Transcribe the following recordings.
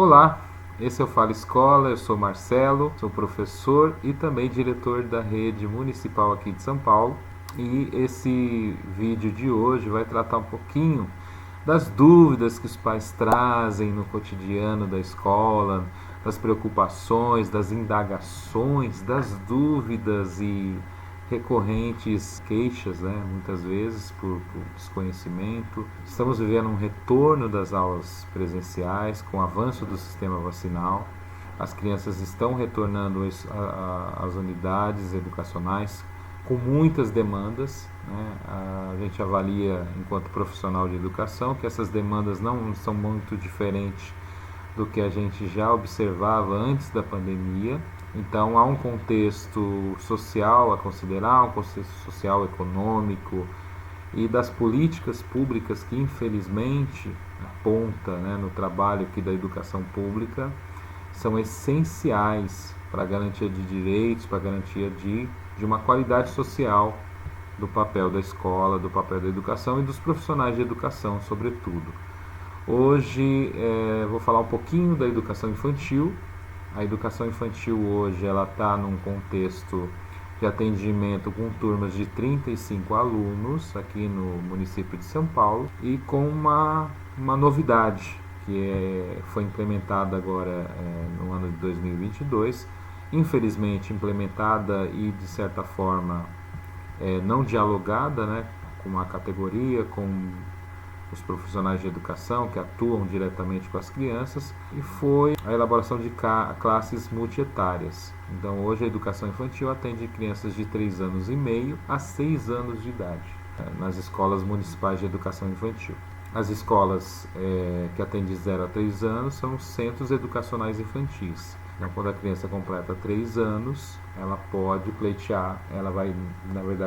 Olá, esse é o Fala Escola, eu sou Marcelo, sou professor e também diretor da rede municipal aqui de São Paulo. E esse vídeo de hoje vai tratar um pouquinho das dúvidas que os pais trazem no cotidiano da escola, das preocupações, das indagações, das dúvidas e recorrentes queixas, muitas vezes por desconhecimento. Estamos vivendo um retorno das aulas presenciais com o avanço do sistema vacinal. As crianças estão retornando às unidades educacionais com muitas demandas. A gente avalia, enquanto profissional de educação, que essas demandas não são muito diferentes do que a gente já observava antes da pandemia. Então há um contexto social a considerar, um contexto social, econômico e das políticas públicas que infelizmente aponta, no trabalho aqui da educação pública, são essenciais para a garantia de direitos, para a garantia de uma qualidade social do papel da escola, do papel da educação e dos profissionais de educação, sobretudo. Hoje vou falar um pouquinho da educação infantil. A educação infantil hoje ela está num contexto de atendimento com turmas de 35 alunos aqui no município de São Paulo e com uma novidade que foi implementada agora no ano de 2022, infelizmente implementada e de certa forma não dialogada, com a categoria, com os profissionais de educação que atuam diretamente com as crianças, e foi a elaboração de classes multietárias. Então hoje a educação infantil atende crianças de 3 anos e meio a 6 anos de idade, nas escolas municipais de educação infantil. As escolas que atendem de 0 a 3 anos são centros educacionais infantis. Então, quando a criança completa 3 anos, ela pode pleitear,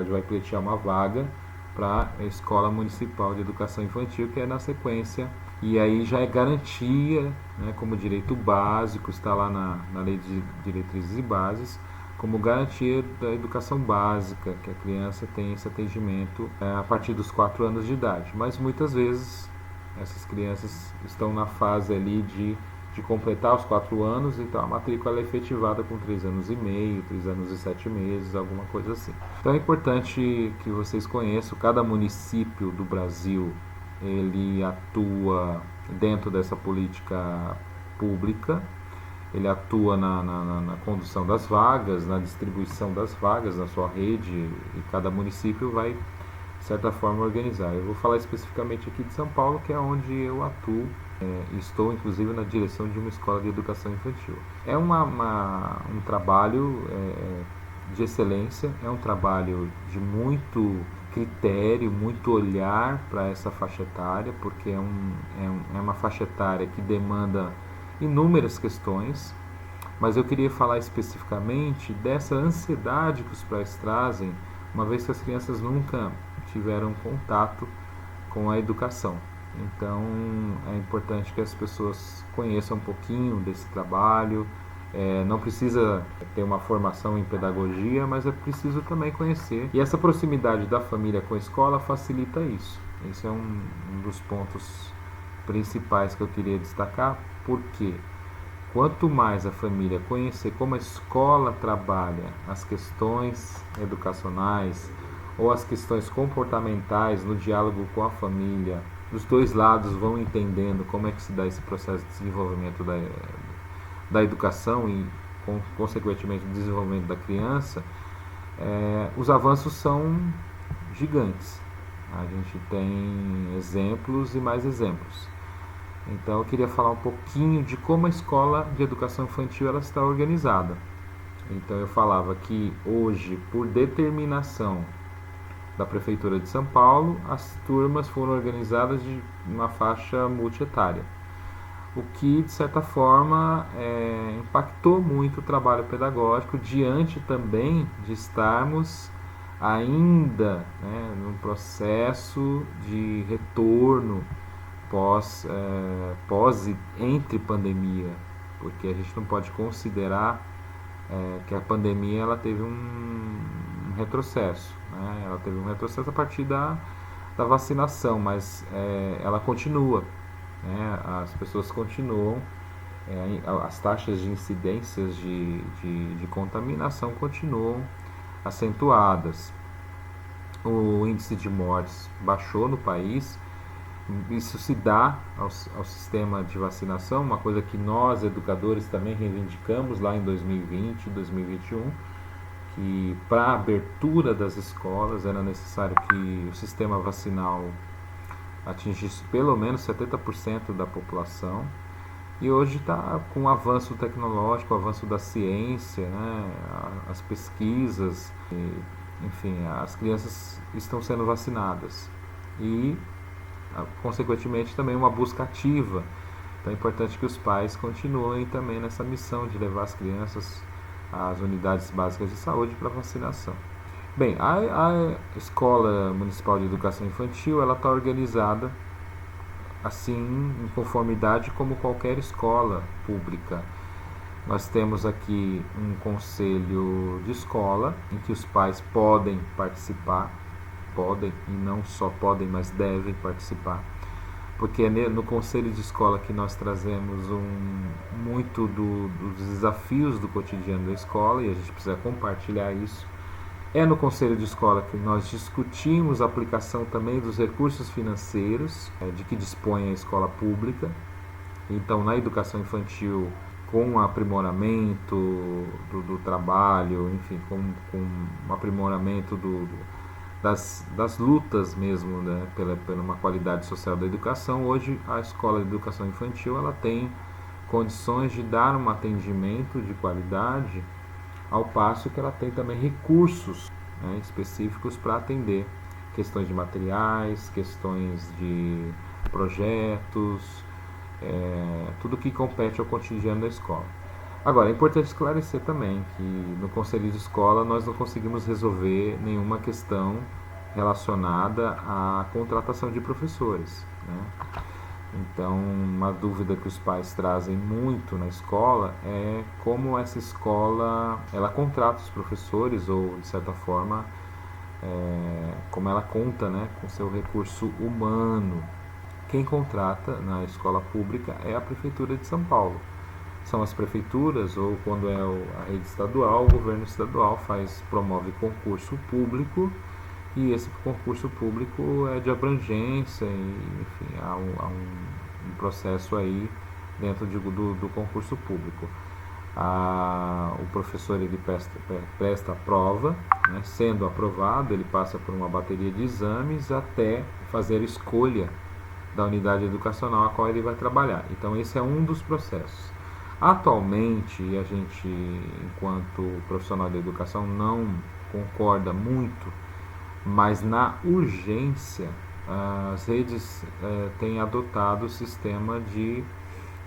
vai pleitear uma vaga para a Escola Municipal de Educação Infantil, que é na sequência, e aí já é garantia, como direito básico, está lá na Lei de Diretrizes e Bases, como garantia da educação básica, que a criança tem esse atendimento a partir dos 4 anos de idade. Mas muitas vezes essas crianças estão na fase ali de completar os 4 anos, então a matrícula é efetivada com 3 anos e meio, 3 anos e 7 meses, alguma coisa assim. Então é importante que vocês conheçam, cada município do Brasil ele atua dentro dessa política pública, ele atua na condução das vagas, na distribuição das vagas na sua rede, e cada município vai, de certa forma, organizar. Eu vou falar especificamente aqui de São Paulo, que é onde eu atuo. Estou inclusive na direção de uma escola de educação infantil. É um trabalho de excelência, é um trabalho de muito critério, muito olhar para essa faixa etária, porque é uma faixa etária que demanda inúmeras questões, mas eu queria falar especificamente dessa ansiedade que os pais trazem, uma vez que as crianças nunca tiveram contato com a educação. Então é importante que as pessoas conheçam um pouquinho desse trabalho. Não precisa ter uma formação em pedagogia, mas é preciso também conhecer. E essa proximidade da família com a escola facilita isso. Esse é um dos pontos principais que eu queria destacar, porque quanto mais a família conhecer como a escola trabalha as questões educacionais ou as questões comportamentais no diálogo com a família, os dois lados vão entendendo como é que se dá esse processo de desenvolvimento da educação e, consequentemente, o desenvolvimento da criança, os avanços são gigantes. A gente tem exemplos e mais exemplos. Então eu queria falar um pouquinho de como a escola de educação infantil ela está organizada. Então eu falava que hoje, por determinação da Prefeitura de São Paulo, as turmas foram organizadas de uma faixa multietária, o que de certa forma impactou muito o trabalho pedagógico, diante também de estarmos ainda num processo de retorno entre pandemia, porque a gente não pode considerar que a pandemia ela teve um retrocesso, ela teve um retrocesso a partir da vacinação, mas ela continua, as pessoas continuam as taxas de incidências de contaminação continuam acentuadas. O índice de mortes baixou no país. Isso se dá ao sistema de vacinação, uma coisa que nós, educadores, também reivindicamos lá em 2020 e 2021, que para a abertura das escolas era necessário que o sistema vacinal atingisse pelo menos 70% da população. E hoje está com o avanço tecnológico, o avanço da ciência, né, as pesquisas, enfim, as crianças estão sendo vacinadas. E consequentemente também uma busca ativa. Então é importante que os pais continuem também nessa missão de levar as crianças às unidades básicas de saúde para vacinação. Bem, a Escola Municipal de Educação Infantil ela está organizada assim em conformidade como qualquer escola pública. Nós temos aqui um conselho de escola em que os pais podem participar, podem e não só podem, mas devem participar, porque é no conselho de escola que nós trazemos muito dos desafios do cotidiano da escola e a gente precisa compartilhar isso. É no conselho de escola que nós discutimos a aplicação também dos recursos financeiros de que dispõe a escola pública. Então, na educação infantil, com o aprimoramento do trabalho, enfim, com o aprimoramento das lutas mesmo, né, pela uma qualidade social da educação, hoje a escola de educação infantil ela tem condições de dar um atendimento de qualidade, ao passo que ela tem também recursos, né, específicos para atender questões de materiais, questões de projetos, tudo que compete ao cotidiano da escola. Agora, é importante esclarecer também que no conselho de escola nós não conseguimos resolver nenhuma questão relacionada à contratação de professores, né? Então, uma dúvida que os pais trazem muito na escola é como essa escola ela contrata os professores ou, de certa forma, como ela conta, né, com seu recurso humano. Quem contrata na escola pública é a Prefeitura de São Paulo. São as prefeituras, ou quando é a rede estadual, o governo estadual promove concurso público, e esse concurso público é de abrangência, e, enfim, há um processo aí dentro do concurso público. O professor ele presta a prova, né? Sendo aprovado, ele passa por uma bateria de exames até fazer a escolha da unidade educacional a qual ele vai trabalhar. Então esse é um dos processos. Atualmente, a gente, enquanto profissional da educação, não concorda muito, mas na urgência, as redes têm adotado o sistema de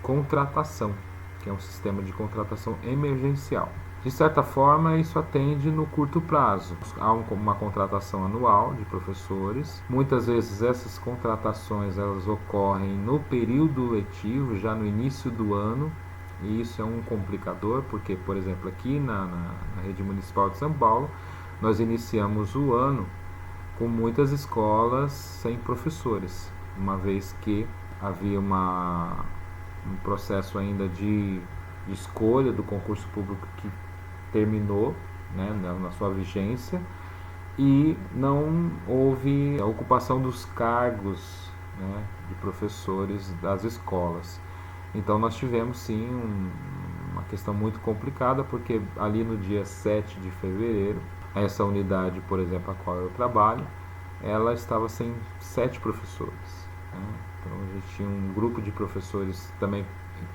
contratação, que é um sistema de contratação emergencial. De certa forma, isso atende no curto prazo. Há uma contratação anual de professores. Muitas vezes essas contratações elas ocorrem no período letivo, já no início do ano, e isso é um complicador, porque, por exemplo, aqui na rede municipal de São Paulo, nós iniciamos o ano com muitas escolas sem professores, uma vez que havia um processo ainda de escolha do concurso público que terminou, né, na sua vigência, e não houve a ocupação dos cargos, né, de professores das escolas. Então nós tivemos sim uma questão muito complicada, porque ali no dia 7 de fevereiro, essa unidade, por exemplo, a qual eu trabalho, ela estava sem 7 professores, né? Então a gente tinha um grupo de professores também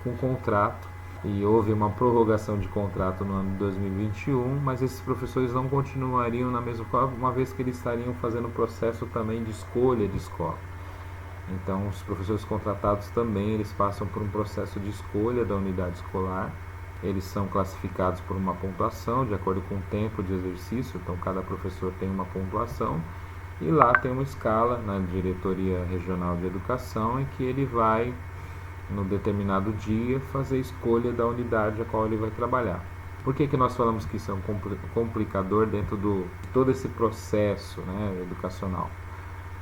com contrato, e houve uma prorrogação de contrato no ano de 2021, mas esses professores não continuariam na mesma escola, uma vez que eles estariam fazendo o processo também de escolha de escola. Então os professores contratados também eles passam por um processo de escolha da unidade escolar. Eles são classificados por uma pontuação de acordo com o tempo de exercício, então cada professor tem uma pontuação, e lá tem uma escala na diretoria regional de educação em que ele vai, no determinado dia, fazer a escolha da unidade a qual ele vai trabalhar. Por que nós falamos que isso é um complicador dentro de todo esse processo, né, educacional?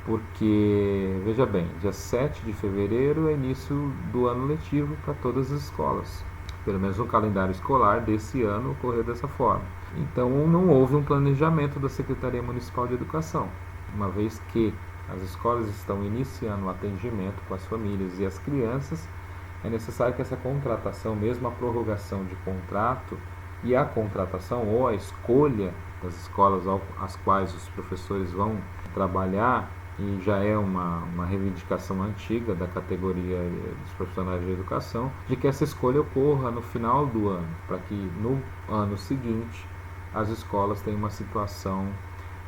porque, veja bem, dia 7 de fevereiro é início do ano letivo para todas as escolas. Pelo menos no calendário escolar desse ano ocorreu dessa forma. Então não houve um planejamento da Secretaria Municipal de Educação, uma vez que as escolas estão iniciando o atendimento com as famílias e as crianças. É necessário que essa contratação, mesmo a prorrogação de contrato e a contratação ou a escolha das escolas às quais os professores vão trabalhar, e já é uma reivindicação antiga da categoria dos profissionais de educação, de que essa escolha ocorra no final do ano, para que no ano seguinte as escolas tenham uma situação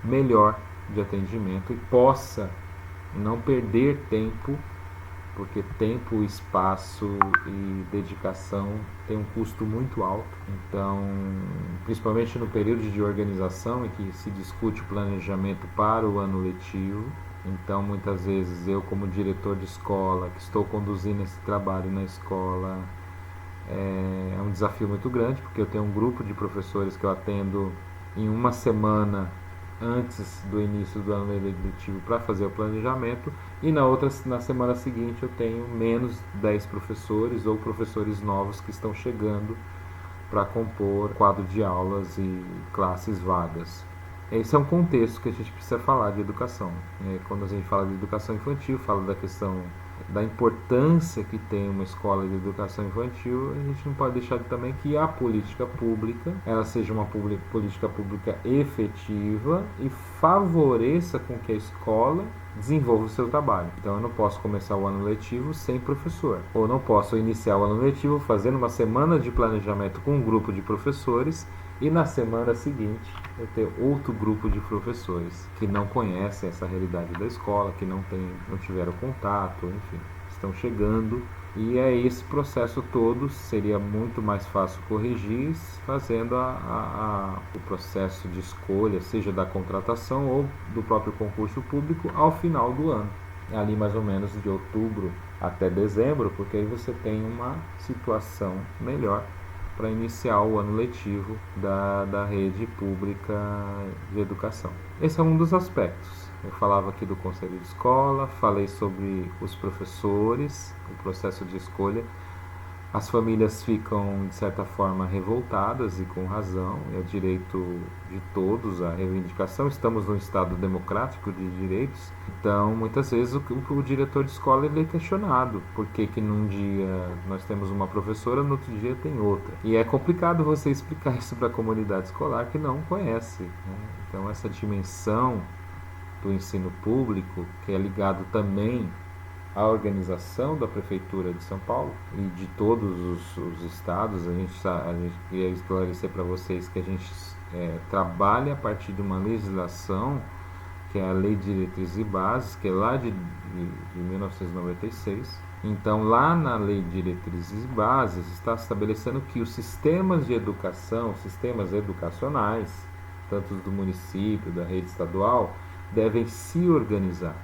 melhor de atendimento e possa não perder tempo, porque tempo, espaço e dedicação tem um custo muito alto. Então, principalmente no período de organização em que se discute o planejamento para o ano letivo. Então, muitas vezes eu, como diretor de escola, que estou conduzindo esse trabalho na escola, é um desafio muito grande, porque eu tenho um grupo de professores que eu atendo em uma semana antes do início do ano letivo para fazer o planejamento, e na semana seguinte eu tenho menos 10 professores ou professores novos que estão chegando para compor quadro de aulas e classes vagas. Esse é um contexto que a gente precisa falar de educação. Quando a gente fala de educação infantil, fala da questão da importância que tem uma escola de educação infantil, a gente não pode deixar de também que a política pública ela seja uma política pública efetiva e favoreça com que a escola desenvolva o seu trabalho. Então eu não posso começar o ano letivo sem professor, ou não posso iniciar o ano letivo fazendo uma semana de planejamento com um grupo de professores e na semana seguinte eu ter outro grupo de professores que não conhecem essa realidade da escola, que não tiveram contato, enfim, estão chegando. E é esse processo todo, seria muito mais fácil corrigir fazendo o processo de escolha, seja da contratação ou do próprio concurso público, ao final do ano. Ali mais ou menos de outubro até dezembro, porque aí você tem uma situação melhor para iniciar o ano letivo da rede pública de educação. Esse é um dos aspectos. Eu falava aqui do conselho de escola, falei sobre os professores, o processo de escolha. As famílias ficam, de certa forma, revoltadas e com razão, é direito de todos a reivindicação. Estamos num Estado democrático de direitos, então muitas vezes o diretor de escola ele é questionado, por que num dia nós temos uma professora, no outro dia tem outra. E é complicado você explicar isso para a comunidade escolar que não conhece, né? Então essa dimensão do ensino público, que é ligado também a organização da Prefeitura de São Paulo e de todos os estados, a gente queria esclarecer para vocês que a gente trabalha a partir de uma legislação, que é a Lei de Diretrizes e Bases, que é lá de 1996. Então, lá na Lei de Diretrizes e Bases, está estabelecendo que os sistemas de educação, sistemas educacionais, tanto do município, da rede estadual, devem se organizar.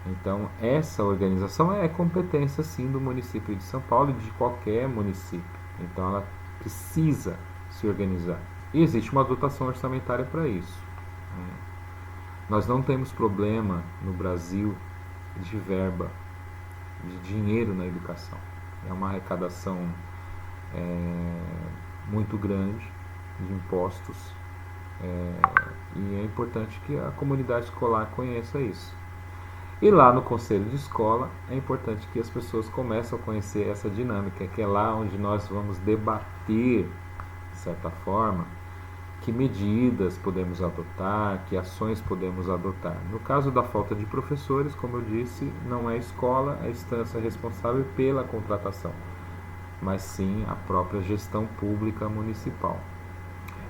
Então, essa organização é competência, sim, do município de São Paulo e de qualquer município. Então, ela precisa se organizar. E existe uma dotação orçamentária para isso. Nós não temos problema no Brasil de verba, de dinheiro na educação. É uma arrecadação muito grande de impostos. E é importante que a comunidade escolar conheça isso. E lá no conselho de escola é importante que as pessoas comecem a conhecer essa dinâmica, que é lá onde nós vamos debater, de certa forma, que medidas podemos adotar, que ações podemos adotar. No caso da falta de professores, como eu disse, não é a escola a instância responsável pela contratação, mas sim a própria gestão pública municipal.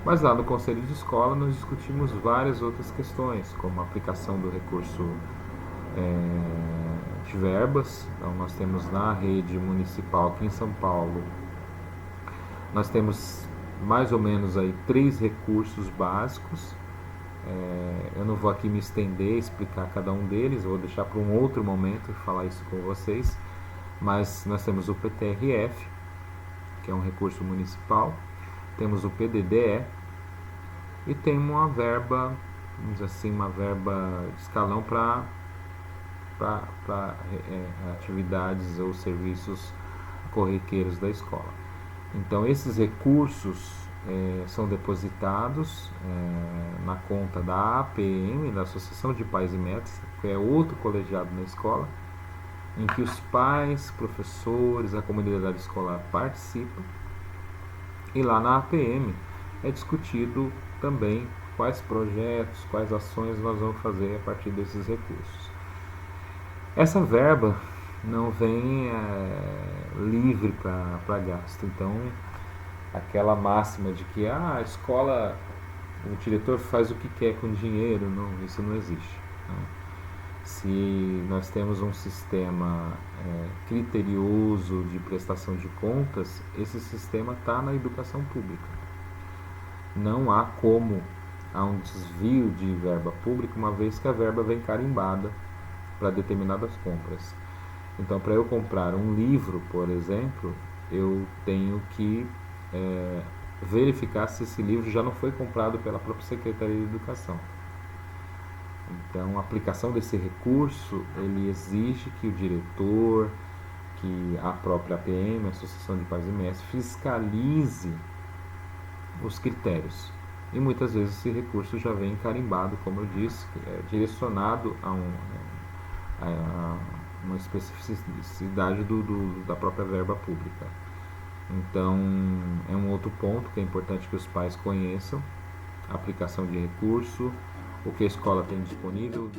Mas lá no conselho de escola nós discutimos várias outras questões, como a aplicação do recurso de verbas. Então nós temos na rede municipal aqui em São Paulo, nós temos mais ou menos aí 3 recursos básicos. Eu não vou aqui me estender, explicar cada um deles, eu vou deixar para um outro momento falar isso com vocês, mas nós temos o PTRF, que é um recurso municipal, temos o PDDE e tem uma verba, vamos dizer assim, uma verba de escalão para para atividades ou serviços corriqueiros da escola. Então, esses recursos são depositados na conta da APM, da Associação de Pais e Mestres, que é outro colegiado na escola, em que os pais, professores, a comunidade escolar participam, e lá na APM é discutido também quais projetos, quais ações nós vamos fazer a partir desses recursos. Essa verba não vem livre para gasto, então aquela máxima de que a escola, o diretor faz o que quer com o dinheiro, não, isso não existe. Né? Se nós temos um sistema criterioso de prestação de contas, esse sistema está na educação pública. Não há como há um desvio de verba pública, uma vez que a verba vem carimbada para determinadas compras. Então, para eu comprar um livro, por exemplo, eu tenho que verificar se esse livro já não foi comprado pela própria Secretaria de Educação. Então, a aplicação desse recurso, ele exige que o diretor, que a própria APM, a Associação de Pais e Mestres, fiscalize os critérios. E muitas vezes esse recurso já vem carimbado, como eu disse, direcionado a uma especificidade da própria verba pública. Então, é um outro ponto que é importante que os pais conheçam: a aplicação de recurso, o que a escola tem disponível,